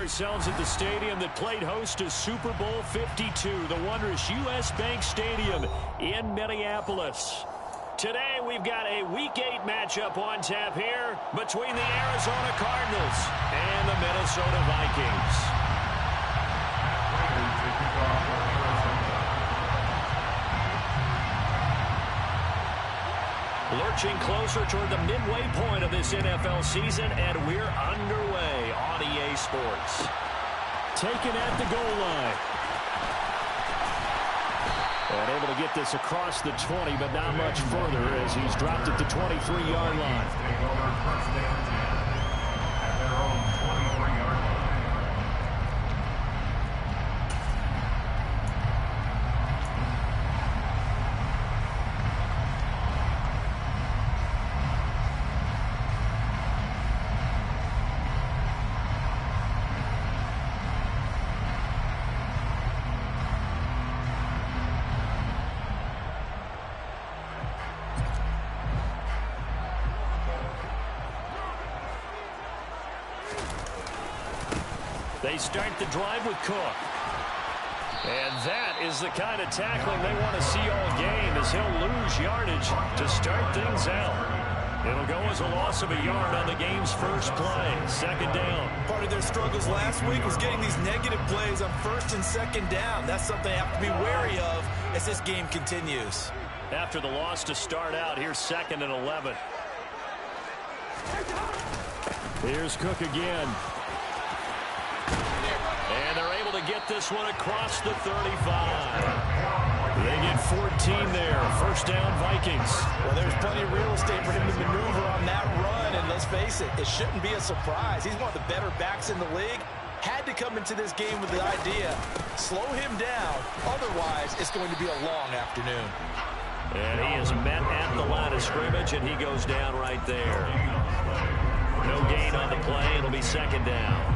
ourselves at the stadium that played host to Super Bowl 52, the wondrous U.S. Bank Stadium in Minneapolis. Today, we've got a Week 8 matchup on tap here between the Arizona Cardinals and the Minnesota Vikings. Lurching closer toward the midway point of this NFL season, and we're underway on EA Sports. Taken at the goal line. And able to get this across the 20, but not much further as he's dropped at the 23-yard line. They start the drive with Cook. And that is the kind of tackling they want to see all game, as he'll lose yardage to start things out. It'll go as a loss of a yard on the game's first play. Second down. Part of their struggles last week was getting these negative plays on first and second down. That's something they have to be wary of as this game continues. After the loss to start out, here's 2nd and 11. Here's Cook again. And they're able to get this one across the 35. They get 14 there. First down, Vikings. Well, there's plenty of real estate for him to maneuver on that run. And let's face it, it shouldn't be a surprise. He's one of the better backs in the league. Had to come into this game with the idea, slow him down. Otherwise, it's going to be a long afternoon. And he is met at the line of scrimmage, and he goes down right there. No gain on the play. It'll be second down.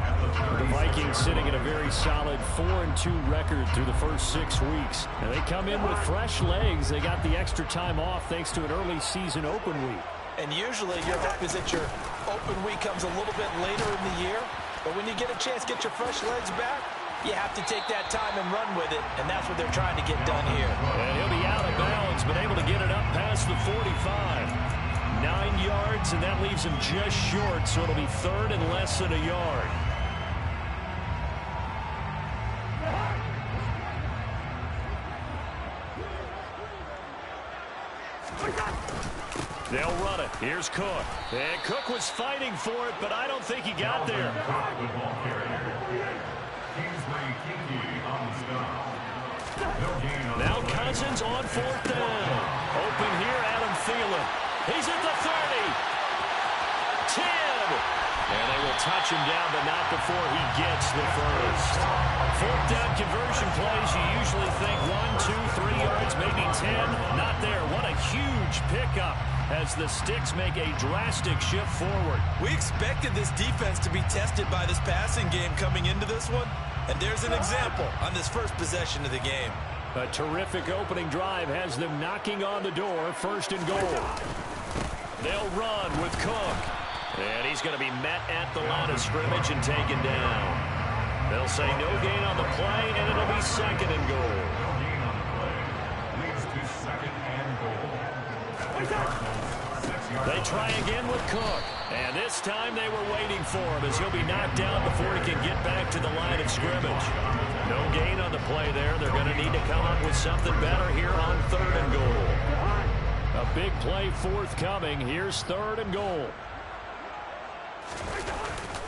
The Vikings sitting at a very solid 4-2 record through the first 6 weeks. And they come in with fresh legs. They got the extra time off thanks to an early season open week. And usually your hope is that your open week comes a little bit later in the year. But when you get a chance to get your fresh legs back, you have to take that time and run with it. And that's what they're trying to get done here. And he'll be out of bounds, but able to get it up past the 45. 9 yards, and that leaves him just short, so it'll be 3rd and less than a yard. They'll run it. Here's Cook. And Cook was fighting for it, but I don't think he got there. Now Cousins on 4th down. Open here, Adam Thielen. He's at the 30. 10. And they will touch him down, but not before he gets the first. 4th down conversion plays, you usually think 1, 2, 3 yards, maybe 10. Not there. What a huge pickup as the Sticks make a drastic shift forward. We expected this defense to be tested by this passing game coming into this one. And there's an example on this first possession of the game. A terrific opening drive has them knocking on the door. 1st and goal. They'll run with Cook. And he's going to be met at the line of scrimmage and taken down. They'll say no gain on the play, and it'll be 2nd and goal. They try again with Cook. And this time they were waiting for him as he'll be knocked down before he can get back to the line of scrimmage. No gain on the play there. They're going to need to come up with something better here on 3rd and goal. A big play forthcoming. Here's 3rd and goal.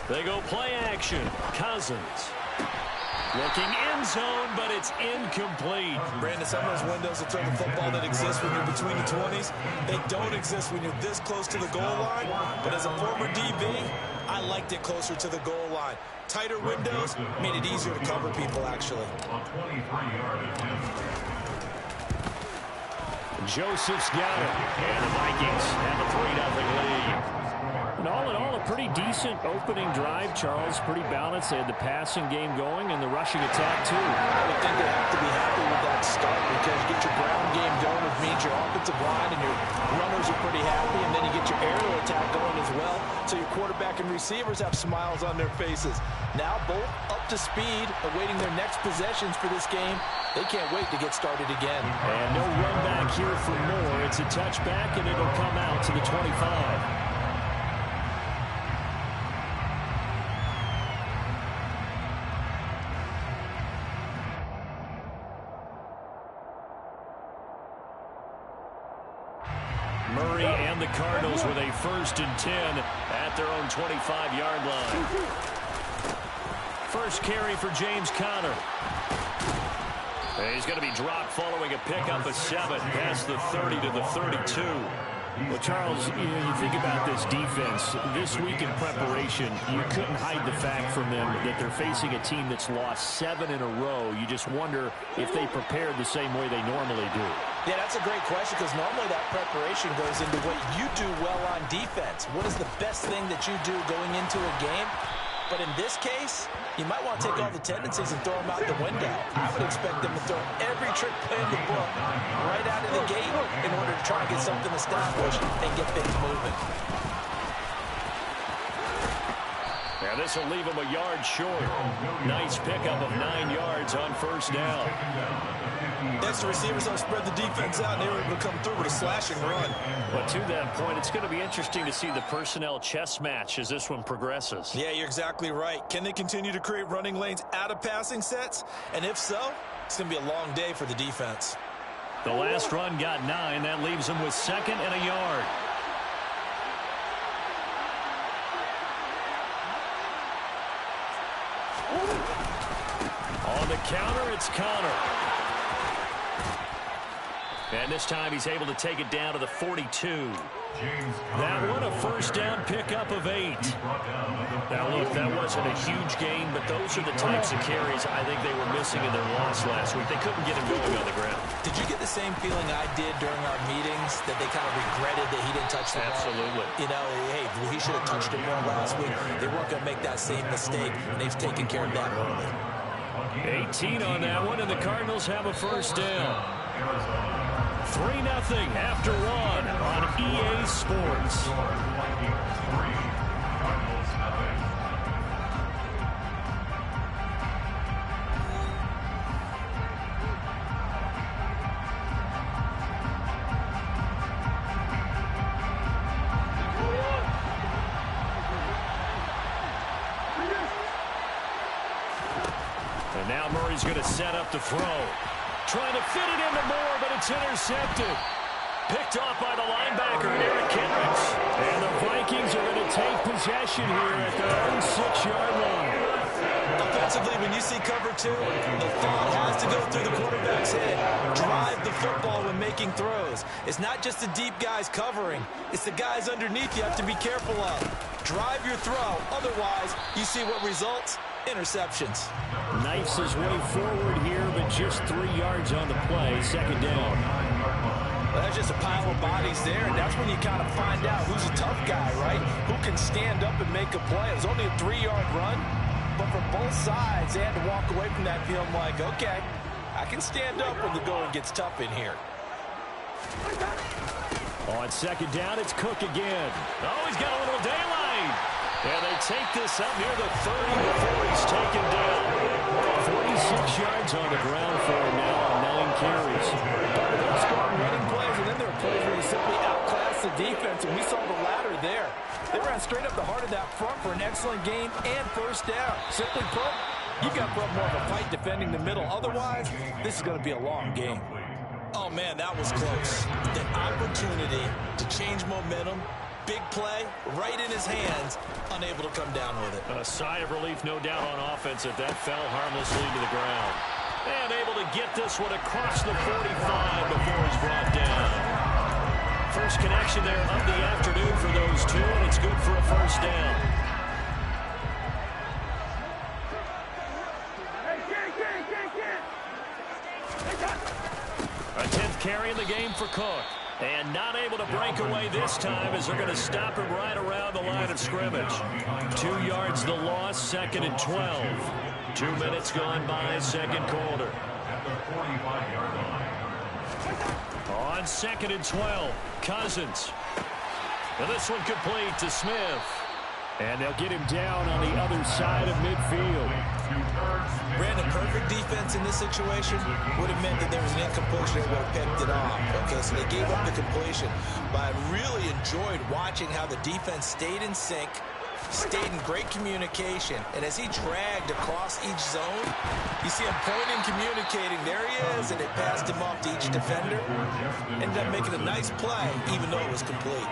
They go play action. Cousins. Looking end zone, but it's incomplete. Brandon, some of those windows to throw the football that exist when you're between the 20s, they don't exist when you're this close to the goal line. But as a former DB, I liked it closer to the goal line. Tighter windows made it easier to cover people, actually. Joseph's got it. And the Vikings have a 3-0 lead. And all in all, a pretty decent opening drive, Charles. Pretty balanced. They had the passing game going and the rushing attack, too. I would think they have to be happy with that start because you get your ground game going, which means your offensive line and your runners are pretty happy, and then you get your aerial attack going as well, so your quarterback and receivers have smiles on their faces. Now both up to speed, awaiting their next possessions for this game. They can't wait to get started again. And no run back here for more. It's a touchback, and it'll come out to the 25. Murray and the Cardinals with a 1st and 10 at their own 25-yard line. First carry for James Conner. He's going to be dropped following a pickup of 7 past the 30 to the 32. Well, Charles, you think about this defense. This week in preparation, you couldn't hide the fact from them that they're facing a team that's lost 7 in a row. You just wonder if they prepared the same way they normally do. Yeah, that's a great question because normally that preparation goes into what you do well on defense. What is the best thing that you do going into a game? But in this case, you might want to take all the tendencies and throw them out the window. I would expect them to throw every trick play in the book right out of the gate in order to try and get something established and get things moving. Yeah, this will leave him a yard short. Nice pickup of 9 yards on 1st down. Next, the receivers don't spread the defense out, and they were able to come through with a slashing run. But to that point, it's going to be interesting to see the personnel chess match as this one progresses. Yeah, you're exactly right. Can they continue to create running lanes out of passing sets? And if so, it's going to be a long day for the defense. The last run got 9. That leaves them with 2nd and a yard. On the counter, it's Conner. And this time he's able to take it down to the 42. That one a 1st down pickup of 8. Now, look, that wasn't a huge gain, but those are the types of carries I think they were missing in their loss last week. They couldn't get him going on the ground. Did you get the same feeling I did during our meetings, that they kind of regretted that he didn't touch the ball? Absolutely. You know, hey, he should have touched it more last week. They weren't going to make that same mistake, and they've taken care of that early. 18 on that one, and the Cardinals have a 1st down. 3-0 after 1 on EA Sports. And now Murray's going to set up the throw. Trying to fit it into Moore, but it's intercepted. Picked off by the linebacker, Eric Kendricks. And the Vikings are going to take possession here at their own 6-yard line. Offensively, when you see cover 2, the thought has to go through the quarterback's head. Drive the football when making throws. It's not just the deep guys covering. It's the guys underneath you have to be careful of. Drive your throw. Otherwise, you see what results? Interceptions. Knifes his way forward here, but just 3 yards on the play. 2nd down. Well, that's just a pile of bodies there, and that's when you kind of find out who's a tough guy, right? Who can stand up and make a play. It was only a 3-yard run, but for both sides, they had to walk away from that feeling like, okay, I can stand up when the going gets tough in here. On 2nd down, it's Cook again. Oh, he's got a little daylight. And they take this up near the 30 before he's taken down. 46 yards on the ground for him now on 9 carries. They're strong running plays, and then there are plays where you simply outclass the defense, and we saw the latter there. They ran straight up the heart of that front for an excellent gain and 1st down. Simply put, you've got to put more of a fight defending the middle. Otherwise, this is going to be a long game. Oh, man, that was close. The opportunity to change momentum. Big play, right in his hands, unable to come down with it. A sigh of relief, no doubt, on offense if that fell harmlessly to the ground. And able to get this one across the 45 before he's brought down. First connection there of the afternoon for those two, and it's good for a 1st down. A 10th carry in the game for Cook. And not able to break away this time as they're going to stop him right around the line of scrimmage. 2 yards the loss, 2nd and 12. 2 minutes gone by, second quarter. On 2nd and 12, Cousins. And this one complete to Smith. And they'll get him down on the other side of midfield. Brandon, perfect defense in this situation would have meant that there was an incompletion that would have picked it off. Okay, so they gave up the completion. But I really enjoyed watching how the defense stayed in sync, stayed in great communication. And as he dragged across each zone, you see him pointing, communicating. There he is, and they passed him off to each defender. Ended up making a nice play, even though it was complete.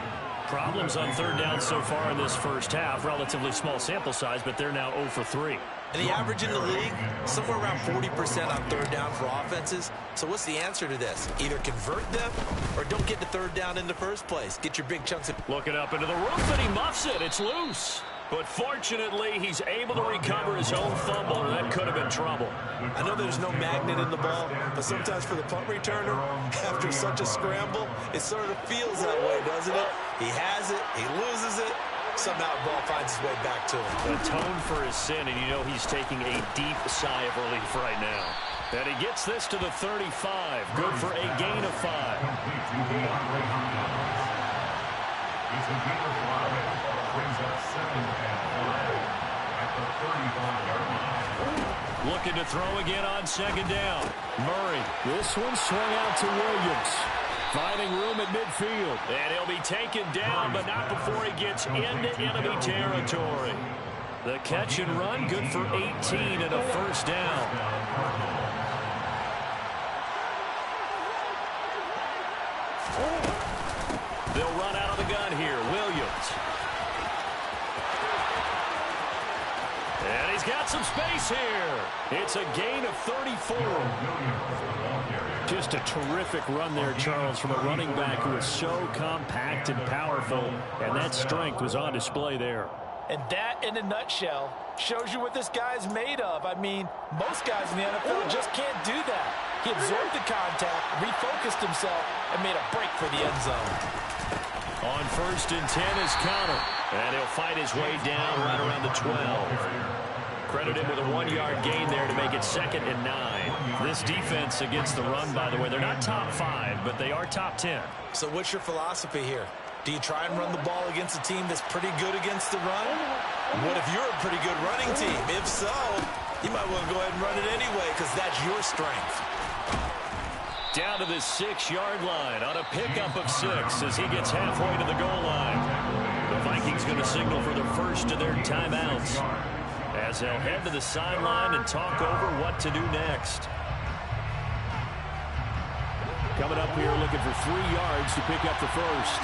Problems on 3rd down so far in this first half. Relatively small sample size, but they're now 0 for 3. And the average in the league, somewhere around 40% on 3rd down for offenses. So what's the answer to this? Either convert them or don't get to 3rd down in the first place. Get your big chunks of... Looking up into the roof, and he muffs it. It's loose. But fortunately, he's able to recover his own fumble, or that could have been trouble. I know there's no magnet in the ball, but sometimes for the punt returner, after such a scramble, it sort of feels that way, doesn't it? He has it, he loses it, somehow the ball finds its way back to him. Atone for his sin, and you know he's taking a deep sigh of relief right now. And he gets this to the 35. Good for a gain of 5. Looking to throw again on 2nd down. Murray. This one swung out to Williams. Finding room at midfield. And he'll be taken down, but not before he gets into enemy territory. The catch and run, good for 18 and a first down. They'll run out of the gun here. Williams. And he's got some space here. It's a gain of 34. Just a terrific run there, Charles, from a running back who is so compact and powerful, and that strength was on display there. And that, in a nutshell, shows you what this guy's made of. I mean, most guys in the NFL just can't do that. He absorbed the contact, refocused himself, and made a break for the end zone. On 1st and 10 is Connor, and he'll fight his way down right around the 12. Credit him with a 1-yard gain there to make it 2nd and 9. This defense against the run, by the way, they're not top 5, but they are top 10. So what's your philosophy here? Do you try and run the ball against a team that's pretty good against the run? What if you're a pretty good running team? If so, you might want to go ahead and run it anyway because that's your strength. Down to the 6-yard line on a pickup of 6 as he gets halfway to the goal line. The Vikings going to signal for the first of their timeouts as they'll head to the sideline and talk over what to do next. Coming up here looking for 3 yards to pick up the first.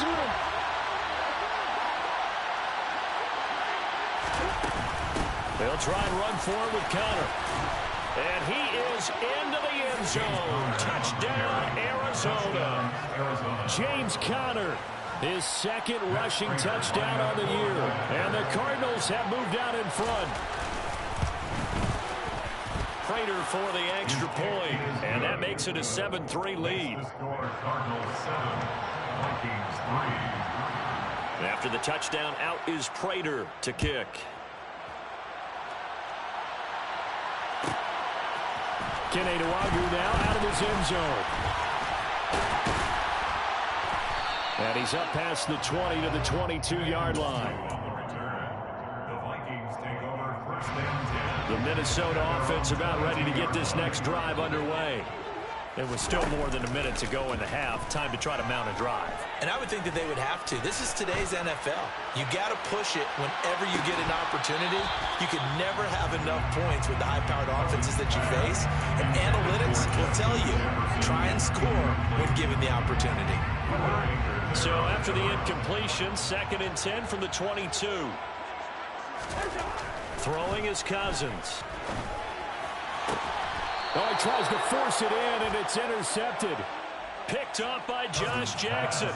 They'll try and run for it with Connor. And he is into the end zone. Touchdown, Arizona. James Conner, his 2nd rushing touchdown on the year. And the Cardinals have moved out in front. Prater for the extra point. And that makes it a 7-3 lead. After the touchdown, out is Prater to kick. Kene Nwangwu now out of his end zone. And he's up past the 20 to the 22-yard line. The Minnesota offense about ready to get this next drive underway. There was still more than a minute to go in the half. Time to try to mount a drive. And I would think that they would have to. This is today's NFL. You got to push it whenever you get an opportunity. You can never have enough points with the high-powered offenses that you face. And analytics will tell you, try and score when given the opportunity. So after the incompletion, 2nd and 10 from the 22. Throwing is Cousins. Oh, he tries to force it in, and it's intercepted. Picked up by Josh Jackson.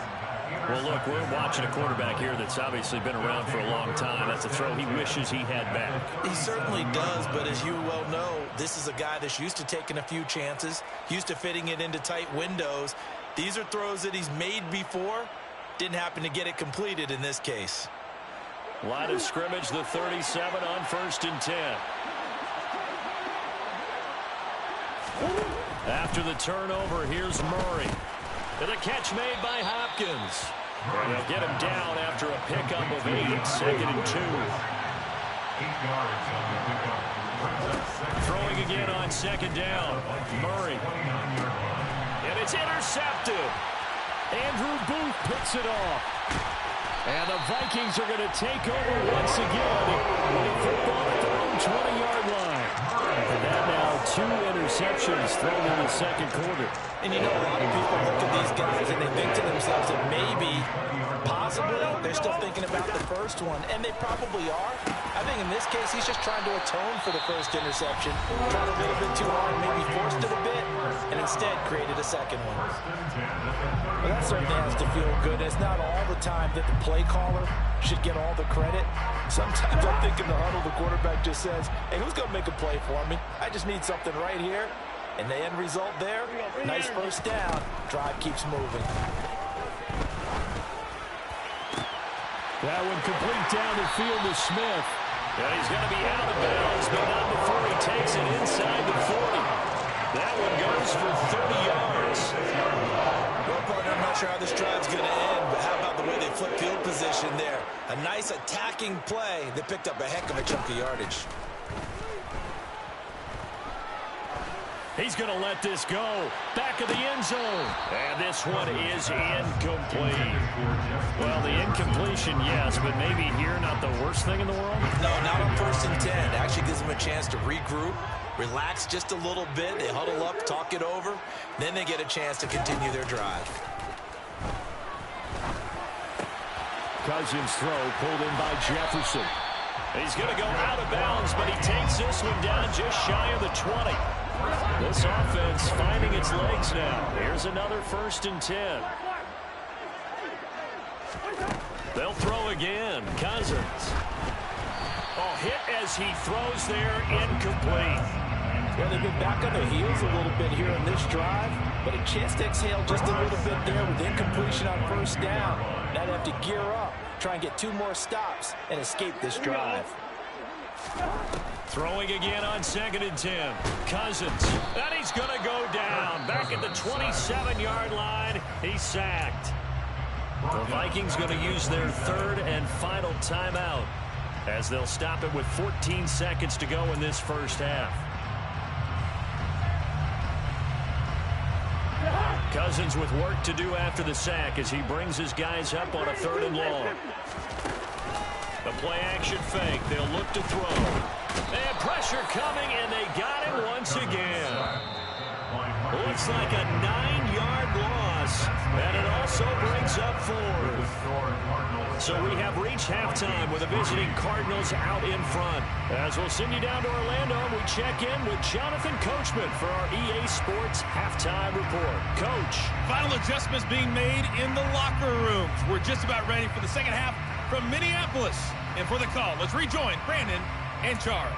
Well, look, we're watching a quarterback here that's obviously been around for a long time. That's a throw he wishes he had back. He certainly does, but as you well know, this is a guy that's used to taking a few chances, used to fitting it into tight windows, These are throws that he's made before. Didn't happen to get it completed in this case. Line of scrimmage, the 37 on 1st and 10. After the turnover, here's Murray. And a catch made by Hopkins. And they'll get him down after a pickup of 8, 2nd and 2. Throwing again on 2nd down. Murray. And it's intercepted. Andrew Booth picks it off. And the Vikings are going to take over once again with football at their own 20-yard line. And that now 2 interceptions thrown in the 2nd quarter. And you know, a lot of people look at these guys and they think to themselves that maybe, possibly, they're still thinking about the first one. And they probably are. I think in this case, he's just trying to atone for the first interception. Tried a little bit too hard, maybe forced it a bit, and instead created a second one. Well, that certainly has to feel good. It's not all the time that the play caller should get all the credit. Sometimes I think in the huddle, the quarterback just says, hey, who's going to make a play for me? I just need something right here. And the end result there, nice first down. Drive keeps moving. That one complete down the field to Smith. And he's going to be out of bounds, but not before he takes it inside the 40. That one goes for 30 yards. Well, partner, I'm not sure how this drive's going to end, but how about the way they flip field position there? A nice attacking play that picked up a heck of a chunk of yardage. He's going to let this go. Back of the end zone. And this one is incomplete. Well, the incompletion, yes, but maybe here not the worst thing in the world? No, not on 1st and 10. It actually gives them a chance to regroup, relax just a little bit. They huddle up, talk it over. Then they get a chance to continue their drive. Cousins' throw pulled in by Jefferson. He's going to go out of bounds, but he takes this one down just shy of the 20. This offense finding its legs now. Here's another 1st and 10. They'll throw again. Cousins. Oh, hit as he throws there, incomplete. Well, they've been back on their heels a little bit here on this drive, but a chance to exhale just a little bit there with incompletion on 1st down. Now they have to gear up, try and get 2 more stops, and escape this drive. Throwing again on 2nd and 10. Cousins. And he's going to go down. Back at the 27-yard line. He's sacked. The Vikings going to use their 3rd and final timeout as they'll stop it with 14 seconds to go in this first half. Cousins with work to do after the sack as he brings his guys up on a 3rd and long. The play-action fake. They'll look to throw. They have pressure coming, and they got him once again. Looks like a 9-yard loss, and it also brings up 4th. So we have reached halftime with the visiting Cardinals out in front. As we'll send you down to Orlando, we check in with Jonathan Coachman for our EA Sports Halftime Report. Coach. Final adjustments being made in the locker rooms. We're just about ready for the second half from Minneapolis. And for the call, let's rejoin Brandon and Charles.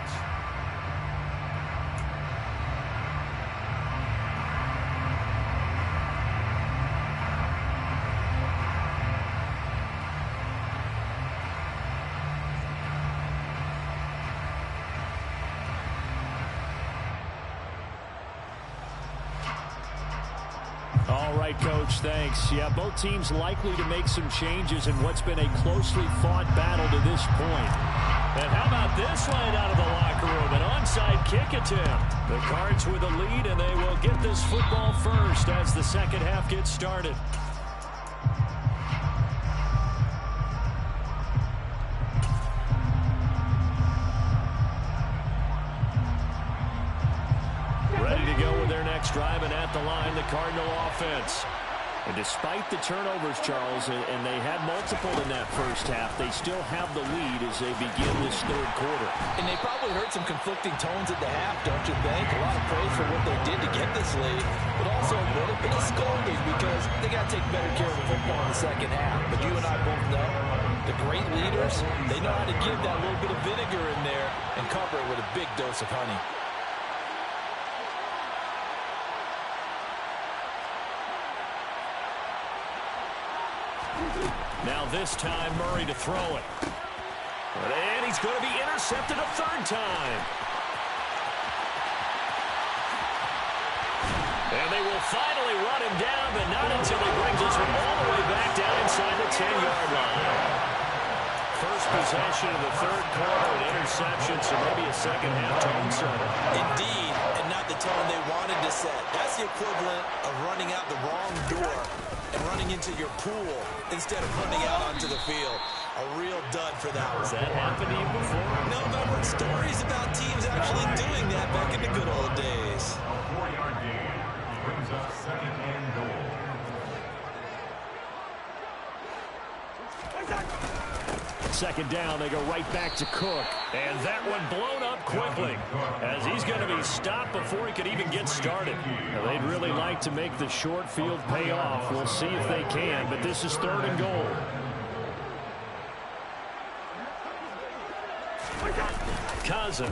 All right, Coach, thanks. Yeah, both teams likely to make some changes in what's been a closely fought battle to this point. And how about this line out of the locker room? An onside kick attempt. The Cards with a lead, and they will get this football first as the second half gets started. Ready to go with their next drive, and at the line, the Cardinal offense. And despite the turnovers, Charles, and they had multiple in that first half, they still have the lead as they begin this 3rd quarter. And they probably heard some conflicting tones at the half, don't you think? A lot of praise for what they did to get this lead, but also a little bit of scolding because they got to take better care of the football in the second half. But you and I both know the great leaders, they know how to give that little bit of vinegar in there and cover it with a big dose of honey. Now this time, Murray to throw it. And he's going to be intercepted a third time. And they will finally run him down, but not until he brings this one all the way back down inside the 10-yard line. First possession of the third quarter, an interception, so maybe a second-half tone setter. Indeed, and not the tone they wanted to set. That's the equivalent of running out the wrong door and running into your pool instead of running out onto the field. A real dud for that one. Has that happened to you before? No, but I've heard stories about teams actually doing that back in the good old days. A 4-yard gain brings up second and goal. Second down, they go right back to Cook. And that one blown up quickly as he's going to be stopped before he could even get started. Now, they'd really like to make the short field pay off. We'll see if they can, but this is third and goal. Cousins.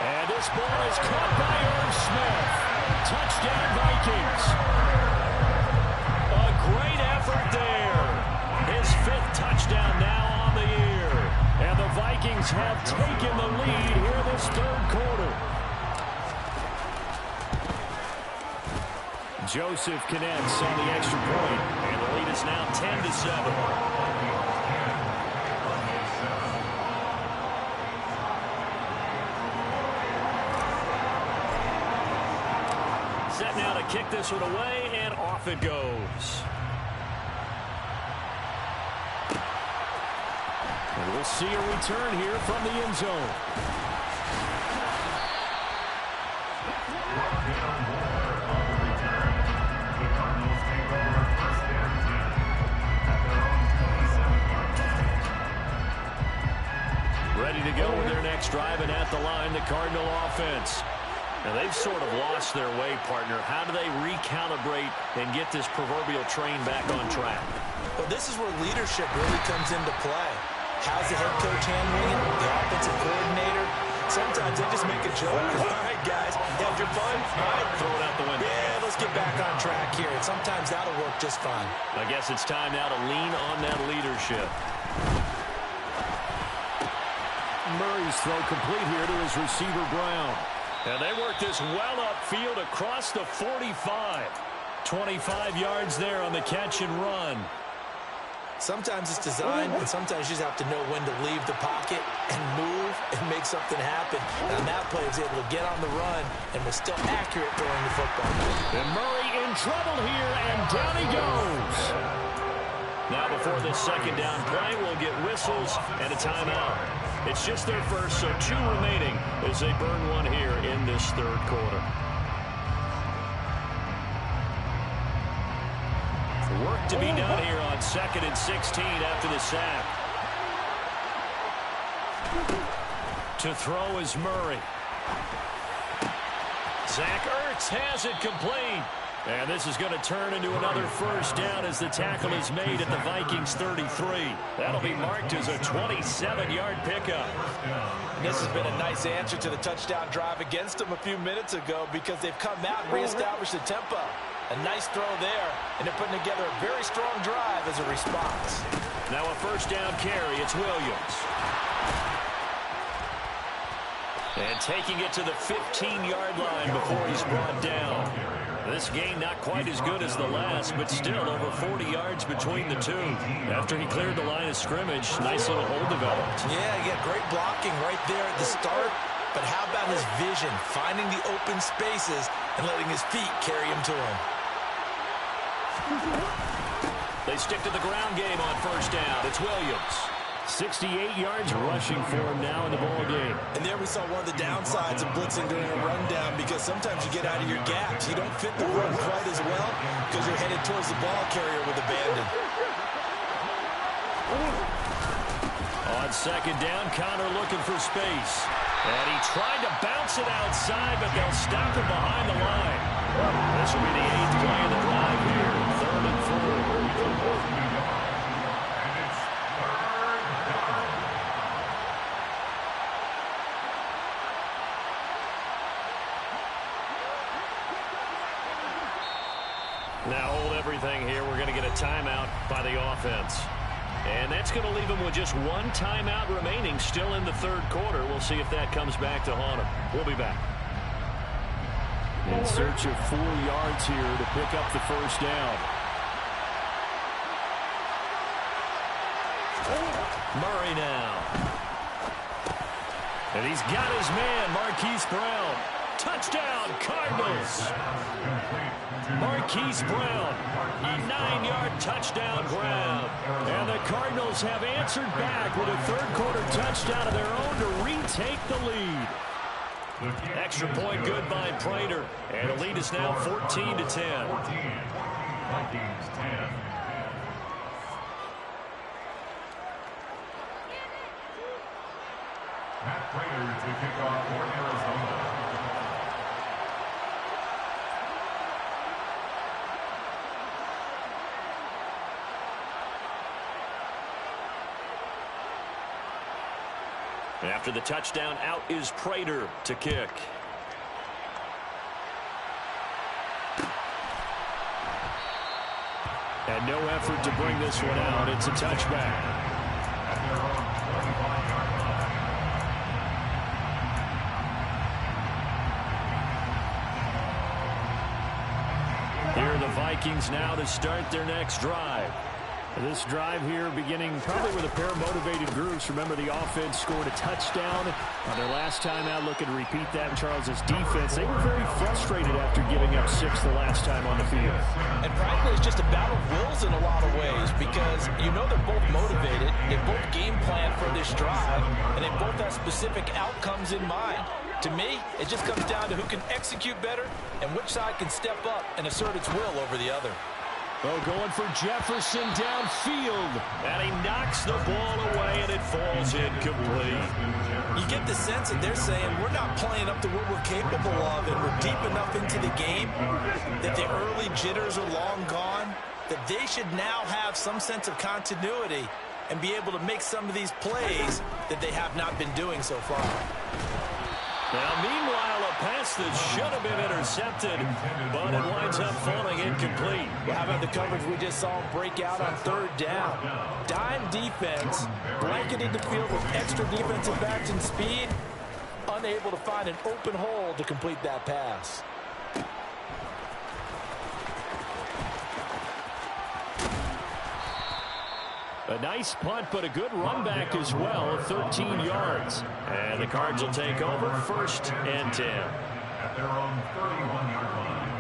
And this ball is caught by Irv Smith. Touchdown, Vikings. A great effort there. His 5th touchdown now on the year. And the Vikings have taken the lead here this third quarter. Joseph connects on the extra point. And the lead is now 10-7. Set now to kick this one away, and off it goes. And we'll see a return here from the end zone. Ready to go with their next drive, and at the line, the Cardinal offense. Now, they've sort of lost their way, partner. How do they recalibrate and get this proverbial train back on track? Well, this is where leadership really comes into play. How's the head coach handling it? The offensive coordinator? Sometimes they just make a joke. All right, guys, you had your fun? All right, Throw it out the window. yeah, let's get back on track here. And sometimes that'll work just fine. I guess it's time now to lean on that leadership. Murray's throw complete here to his receiver, Brown. And they work this well upfield across the 45. 25 yards there on the catch and run. Sometimes it's design, and sometimes you just have to know when to leave the pocket and move and make something happen. And on that play, he was able to get on the run and was still accurate throwing the football. And Murray in trouble here, and down he goes. Now before this second down play, we'll get whistles and a timeout. It's just their first, so 2 remaining as they burn one here in this third quarter. Work to be done here on 2nd and 16 after the sack. To throw is Murray. Zach Ertz has it complete. And this is going to turn into another first down as the tackle is made at the Vikings 33. That'll be marked as a 27-yard pickup. And this has been a nice answer to the touchdown drive against them a few minutes ago because they've come out and reestablished the tempo. A nice throw there, and they're putting together a very strong drive as a response. Now a first down carry, it's Williams. And taking it to the 15-yard line before he's brought down. This game not quite as good as the last, but still over 40 yards between the two. After he cleared the line of scrimmage, nice little hole developed. Yeah, he got great blocking right there at the start. But how about his vision, finding the open spaces and letting his feet carry him to him? They stick to the ground game on first down. It's Williams. 68 yards rushing for him now in the ball game. And there we saw one of the downsides of blitzing during a rundown because sometimes you get out of your gaps. You don't fit the run quite as well because you're headed towards the ball carrier with abandon. On second down, Connor looking for space. And he tried to bounce it outside, but they'll stop him behind the line. This will be the 8th play of the drive here. 3rd and 4. Now hold everything here. We're going to get a timeout by the offense. And that's going to leave them with just one timeout remaining still in the third quarter. We'll see if that comes back to haunt them. We'll be back. In search of 4 yards here to pick up the first down. Murray now. And he's got his man, Marquise Brown. Touchdown, Cardinals. Marquise Brown, a 9-yard touchdown grab. And the Cardinals have answered back with a third-quarter touchdown of their own to retake the lead. Extra point good by Prater. And the lead is now 14-10. Vikings 10. Matt Prater to kick off for Arizona. After the touchdown, out is Prater to kick. And no effort to bring this one out. It's a touchback. Here are the Vikings now to start their next drive. This drive here beginning probably with a pair of motivated groups. Remember, the offense scored a touchdown on their last time out. Looking to repeat that in Charles's defense. They were very frustrated after giving up 6 the last time on the field. And frankly, it's just a battle of wills in a lot of ways because you know they're both motivated. They both game plan for this drive, and they both have specific outcomes in mind. To me, it just comes down to who can execute better and which side can step up and assert its will over the other. Oh, going for Jefferson downfield. And he knocks the ball away, and it falls incomplete. You get the sense that they're saying we're not playing up to what we're capable of, and we're deep enough into the game that the early jitters are long gone, that they should now have some sense of continuity and be able to make some of these plays that they have not been doing so far. Now, meanwhile, a pass that should have been intercepted, but it winds up falling incomplete. Well, how about the coverage we just saw him break out on third down? Dime defense, blanketed the field with extra defensive backs and speed, unable to find an open hole to complete that pass. A nice punt, but a good run back as well, 13 yards. And the Cards will take over, 1st and 10. At their own 31-yard line.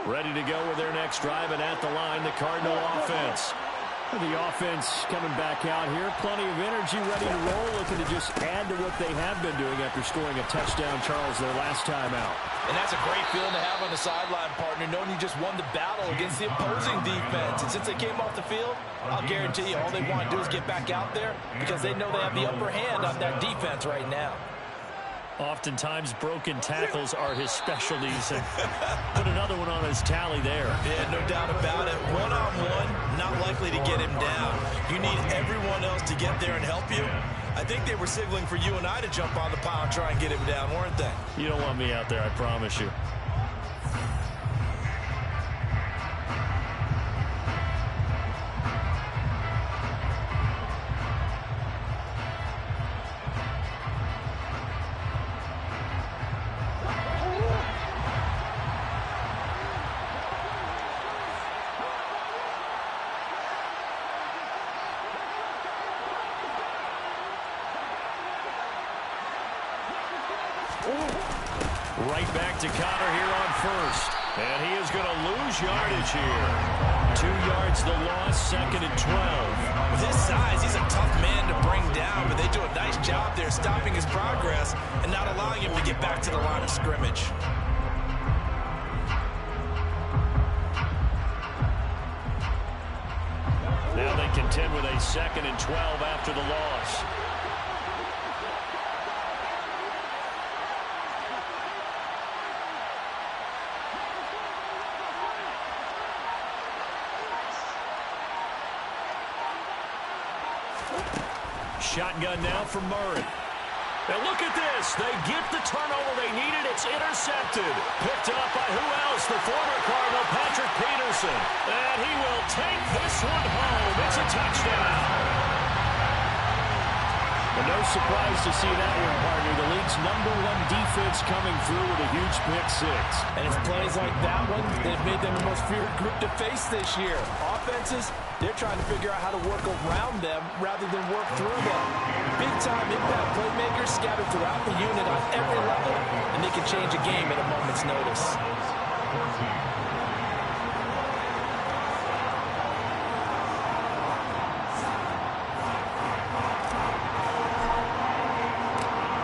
Ready to go with their next drive, and at the line, the Cardinal offense. The offense coming back out here. Plenty of energy, ready to roll, looking to just add to what they have been doing after scoring a touchdown, Charles, their last time out. And that's a great feeling to have on the sideline, partner, knowing you just won the battle against the opposing defense. And since they came off the field, I'll guarantee you all they want to do is get back out there because they know they have the upper hand on that defense right now. Oftentimes, broken tackles are his specialties. And put another one on his tally there. Yeah, no doubt about it. One-on-one, not likely to get him down. You need everyone else to get there and help you. I think they were signaling for you and I to jump on the pile and try and get him down, weren't they? You don't want me out there, I promise you. Right back to Connor here on 1st. And he is going to lose yardage here. 2 yards the loss, 2nd and 12. With his size, he's a tough man to bring down, but they do a nice job there stopping his progress and not allowing him to get back to the line of scrimmage. Now they contend with a 2nd and 12 after the loss. Shotgun now from Murray. And look at this. They get the turnover they needed. It's intercepted. Picked up by who else? The former Cardinal, Patrick Peterson. And he will take this one home. It's a touchdown. And no surprise to see that one, partner. The league's #1 defense coming through with a huge pick six. And it's plays like that one that made them the most feared group to face this year. Offenses, they're trying to figure out how to work around them rather than work through them. Big-time impact playmakers scattered throughout the unit on every level, and they can change a game at a moment's notice.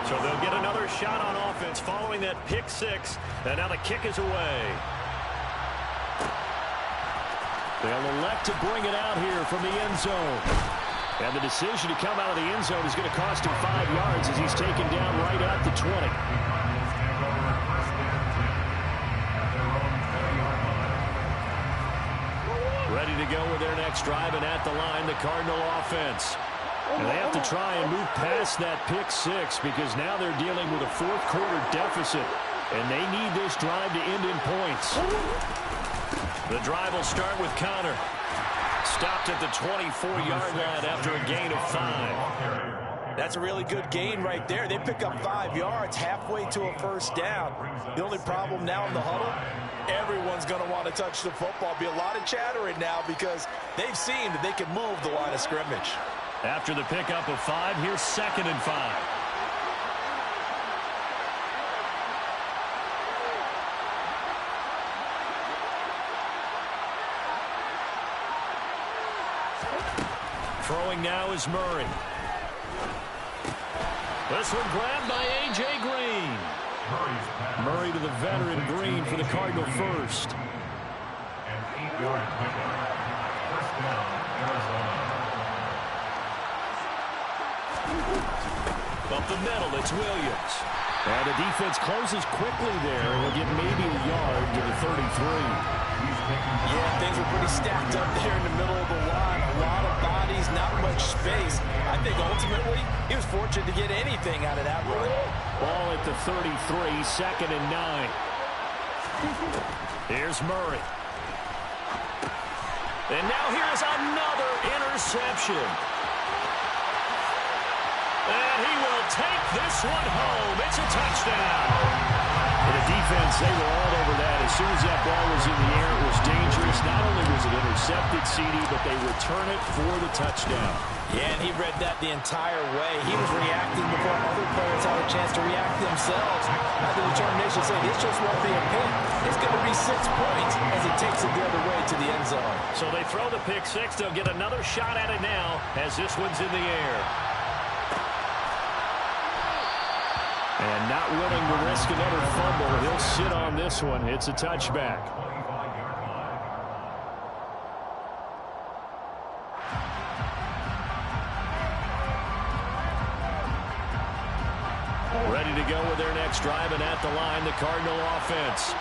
So they'll get another shot on offense following that pick six. And now the kick is away. They'll elect to bring it out here from the end zone. And the decision to come out of the end zone is going to cost him 5 yards as he's taken down right at the 20. Ready to go with their next drive, and at the line, the Cardinal offense. And they have to try and move past that pick six because now they're dealing with a fourth-quarter deficit, and they need this drive to end in points. The drive will start with Connor. Stopped at the 24-yard line after a gain of 5. That's a really good gain right there. They pick up 5 yards halfway to a first down. The only problem now in the huddle, everyone's going to want to touch the football. Be a lot of chattering now because they've seen that they can move the line of scrimmage. After the pickup of 5, here's 2nd and 5. Throwing now is Murray. This one grabbed by A.J. Green. Murray to the veteran Green for the Cardinal first. An 8-yard pickup. First down, Arizona. Up the middle, it's Williams. And the defense closes quickly there. We'll get maybe a yard to the 33. Yeah, things were pretty stacked up there in the middle of the line. A lot of bodies, not much space. I think ultimately he was fortunate to get anything out of that run. Ball at the 33, 2nd and 9. Here's Murray. And now here's another interception. And he will take this one home. It's a touchdown. For the defense, they were all over that. As soon as that ball was in the air, it was dangerous. Not only was it intercepted, CD, but they return it for the touchdown. Yeah, and he read that the entire way. He was reacting before other players had a chance to react themselves. Had the determination to say, this just won't be a pick. It's going to be 6 points as he takes it the other way to the end zone. So they throw the pick six. They'll get another shot at it now as this one's in the air. And not willing to risk another fumble. He'll sit on this one. It's a touchback. Ready to go with their next drive, and at the line, the Cardinal offense.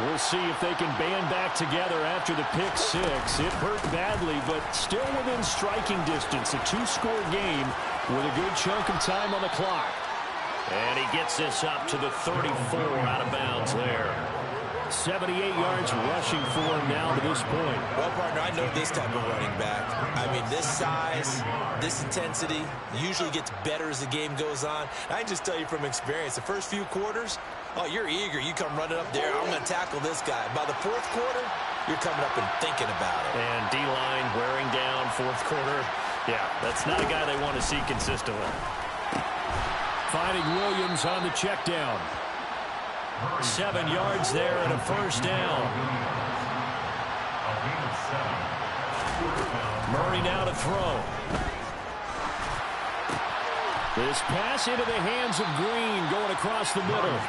We'll see if they can band back together after the pick six. It hurt badly, but still within striking distance. A 2-score game with a good chunk of time on the clock. And he gets this up to the 34, out of bounds there. 78 yards rushing for him now to this point. Well, partner, I know this type of running back. I mean, this size, this intensity usually gets better as the game goes on. I can just tell you from experience, the first few quarters, oh, you're eager. You come running up there, I'm going to tackle this guy. By the 4th quarter, you're coming up and thinking about it. And D-line wearing down 4th quarter. Yeah, that's not a guy they want to see consistently. Finding Williams on the check down. 7 yards there and a first down. Murray now to throw. This pass into the hands of Green going across the middle.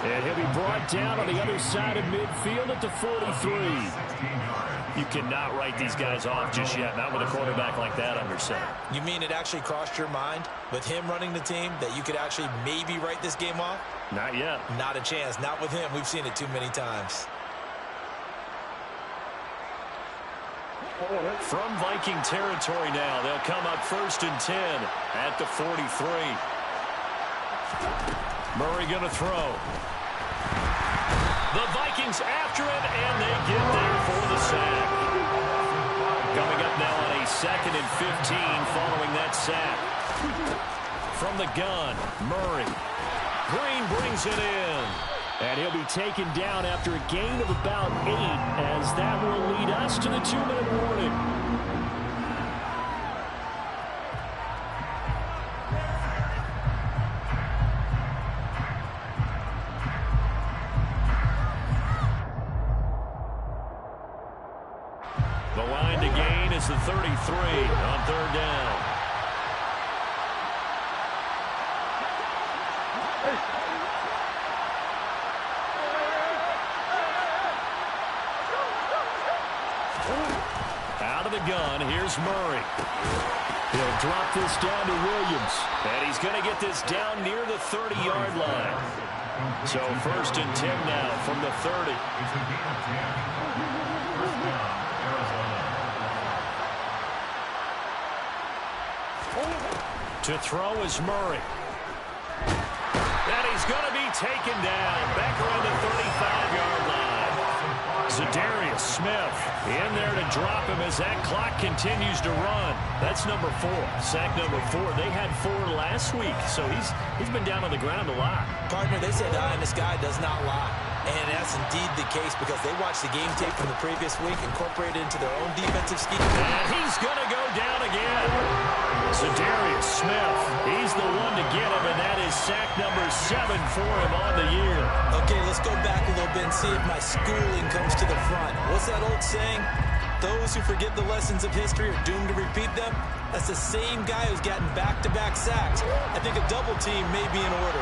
And he'll be brought down on the other side of midfield at the 43. You cannot write these guys off just yet, not with a quarterback like that under center. You mean it actually crossed your mind with him running the team that you could actually maybe write this game off? Not yet. Not a chance. Not with him. We've seen it too many times. From Viking territory now, they'll come up 1st and 10 at the 43. Murray going to throw. The Vikings after him, and they get there for the sack. Coming up now on a 2nd and 15 following that sack. From the gun, Murray. Green brings it in. And he'll be taken down after a gain of about 8, as that will lead us to the 2-minute warning. The line to gain is the 33 on 3rd down. Out of the gun, here's Murray. He'll drop this down to Williams. And he's going to get this down near the 30-yard line. So 1st and 10 now from the 30. To throw is Murray. And he's going to be taken down back around the 35-yard line. Za'Darius Smith in there to drop him as that clock continues to run. That's number 4, sack number 4. They had 4 last week, so he's been down on the ground a lot. Partner, they say the eye in the sky does not lie. And that's indeed the case because they watched the game tape from the previous week, incorporated into their own defensive scheme. And he's going to go down again. Za'Darius Smith, he's the one to get him, and that is sack number 7 for him on the year. Okay, let's go back a little bit and see if my schooling comes to the front. What's that old saying? Those who forget the lessons of history are doomed to repeat them. That's the same guy who's gotten back-to-back sacks. I think a double team may be in order.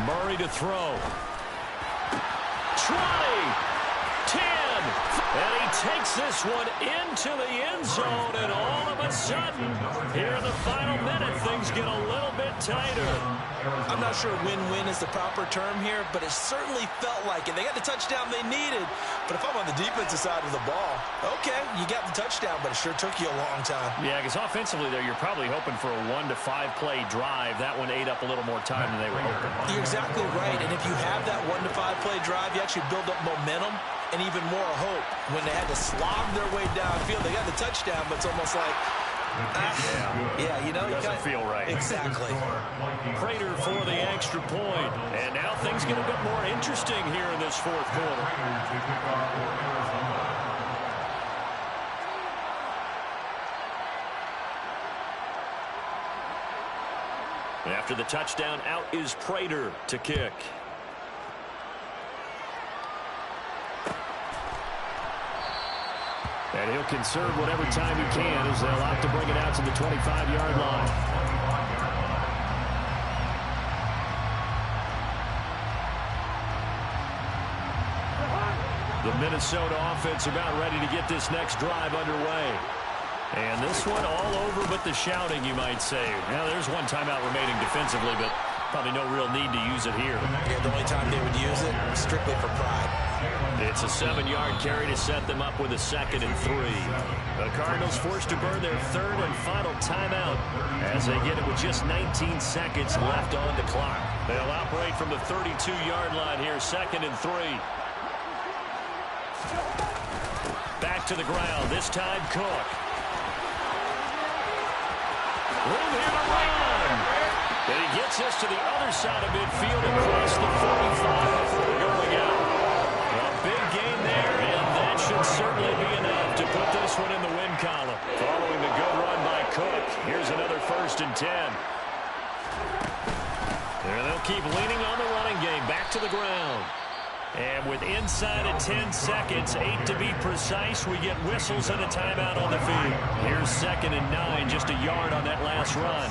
Murray to throw. 20, 10, and he takes this one into the end zone, and all of a sudden, here in the final minute, things get a little bit tighter. I'm not sure win-win is the proper term here, but it certainly felt like it. They got the touchdown they needed, but if I'm on the defensive side of the ball, okay, you got the touchdown, but it sure took you a long time. Yeah, because offensively there, you're probably hoping for a 1 to 5 play drive. That one ate up a little more time than they were hoping. You're exactly right, and if you have that 1 to 5 play drive, you actually build up momentum and even more hope. When they had to slog their way downfield, they got the touchdown, but it's almost like, yeah, you know, it doesn't feel right. Exactly. Prater for the extra point, and now things get a bit more interesting here in this 4th quarter. After the touchdown, out is Prater to kick. And he'll conserve whatever time he can as they'll opt to bring it out to the 25-yard line. The Minnesota offense about ready to get this next drive underway. And this one all over but the shouting, you might say. Now, there's one timeout remaining defensively, but probably no real need to use it here. Yeah, the only time they would use it strictly for pride. It's a 7-yard carry to set them up with a 2nd and 3. The Cardinals forced to burn their 3rd and final timeout as they get it with just 19 seconds left on the clock. They'll operate from the 32-yard line here, 2nd and 3. Back to the ground, this time Cook. Room here to run. And he gets us to the other side of midfield across the 45 before going out. A big gain there, and that should certainly be enough to put this one in the win column. Following the good run by Cook, here's another 1st and 10. And they'll keep leaning on the running game, back to the ground. And with inside of 10 seconds, 8 to be precise, we get whistles and a timeout on the field. Here's 2nd and 9, just a yard on that last run.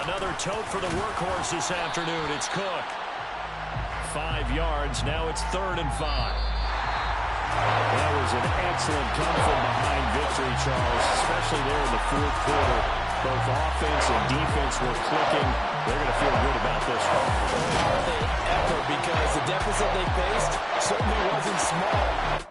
Another tote for the workhorse this afternoon. It's Cook. 5 yards. Now it's 3rd and 5. That was an excellent come from behind victory, Charles, especially there in the 4th quarter. Both offense and defense were clicking. They're going to feel good about this one. Are they ever, because the deficit they faced certainly wasn't small.